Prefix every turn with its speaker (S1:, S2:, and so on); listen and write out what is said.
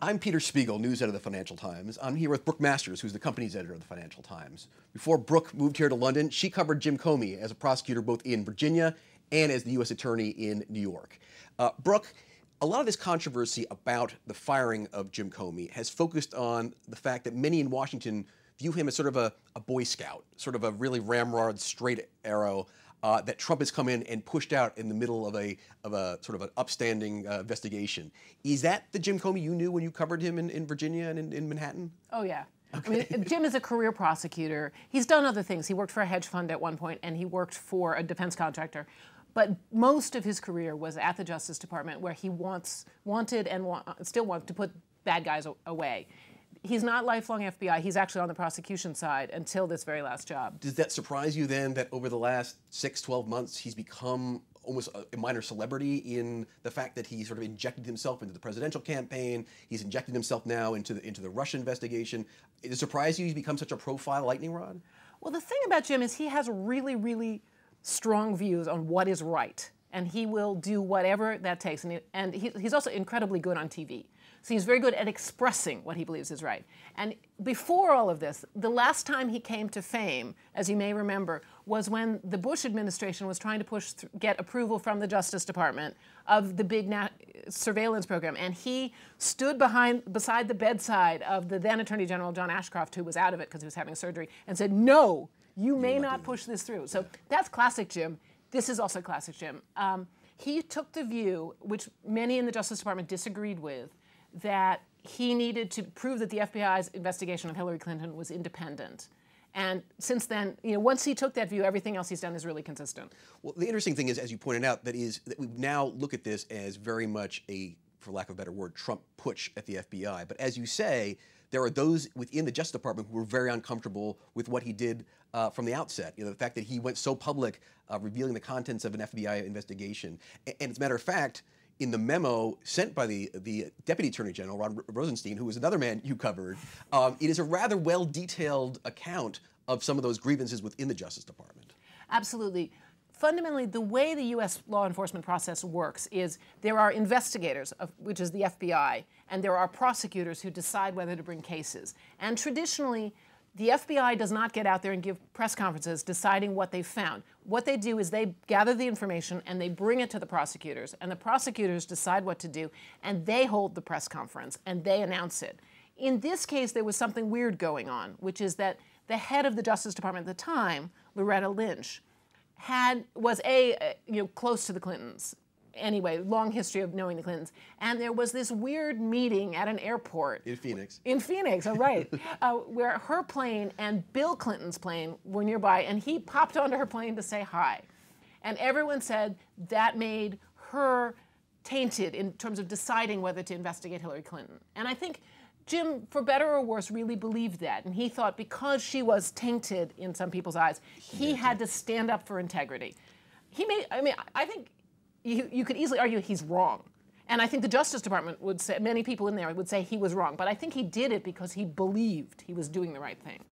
S1: I'm Peter Spiegel, news editor of the Financial Times. I'm here with Brooke Masters, who's the company's editor of the Financial Times. Before Brooke moved here to London, she covered Jim Comey as a prosecutor both in Virginia and as the U.S. attorney in New York. Brooke, a lot of this controversy about the firing of Jim Comey has focused on the fact that many in Washington view him as sort of a Boy Scout, sort of a really ramrod, straight arrow that Trump has come in and pushed out in the middle of a sort of an upstanding investigation. Is that the Jim Comey you knew when you covered him in Virginia and in Manhattan?
S2: Oh, yeah.
S1: Okay.
S2: I mean, Jim is a career prosecutor. He's done other things. He worked for a hedge fund at one point, and he worked for a defense contractor. But most of his career was at the Justice Department, where he wanted and still wants to put bad guys away. He's not lifelong FBI. He's actually on the prosecution side until this very last job.
S1: Does that surprise you then that over the last 6-12 months he's become almost a minor celebrity in the fact that he sort of injected himself into the presidential campaign? He's injected himself now into the Russia investigation. Does it surprise you he's become such a profile lightning rod?
S2: Well, the thing about Jim is he has really, really strong views on what is right, and he will do whatever that takes. And he's also incredibly good on TV. So he's very good at expressing what he believes is right. And before all of this, the last time he came to fame, as you may remember, was when the Bush administration was trying to get approval from the Justice Department of the big surveillance program. And he stood beside the bedside of the then Attorney General John Ashcroft, who was out of it because he was having surgery, and said, "No, you may not push this through." So that's classic Jim. This is also classic Jim. He took the view, which many in the Justice Department disagreed with, that he needed to prove that the FBI's investigation of Hillary Clinton was independent. And since then, once he took that view, everything else he's done is really consistent.
S1: Well, the interesting thing is, as you pointed out, that we now look at this as very much for lack of a better word, Trump putsch at the FBI. But as you say, there are those within the Justice Department who were very uncomfortable with what he did from the outset. The fact that he went so public, revealing the contents of an FBI investigation. And as a matter of fact, in the memo sent by the Deputy Attorney General, Rod Rosenstein, who was another man you covered, it is a rather well-detailed account of some of those grievances within the Justice Department.
S2: Absolutely. Fundamentally, the way the U.S. law enforcement process works is there are investigators, which is the FBI, and there are prosecutors who decide whether to bring cases. And traditionally, the FBI does not get out there and give press conferences deciding what they've found. What they do is they gather the information and they bring it to the prosecutors, and the prosecutors decide what to do, and they hold the press conference and they announce it. In this case, there was something weird going on, which is that the head of the Justice Department at the time, Loretta Lynch, was close to the Clintons. Anyway, long history of knowing the Clintons. And there was this weird meeting at an airport.
S1: In Phoenix.
S2: In Phoenix, oh, right. Where her plane and Bill Clinton's plane were nearby, and he popped onto her plane to say hi. And everyone said that made her tainted in terms of deciding whether to investigate Hillary Clinton. And I think Jim, for better or worse, really believed that. And he thought because she was tainted in some people's eyes, he had to stand up for integrity. I think you could easily argue he's wrong. And I think the Justice Department would say, many people in there would say he was wrong. But I think he did it because he believed he was doing the right thing.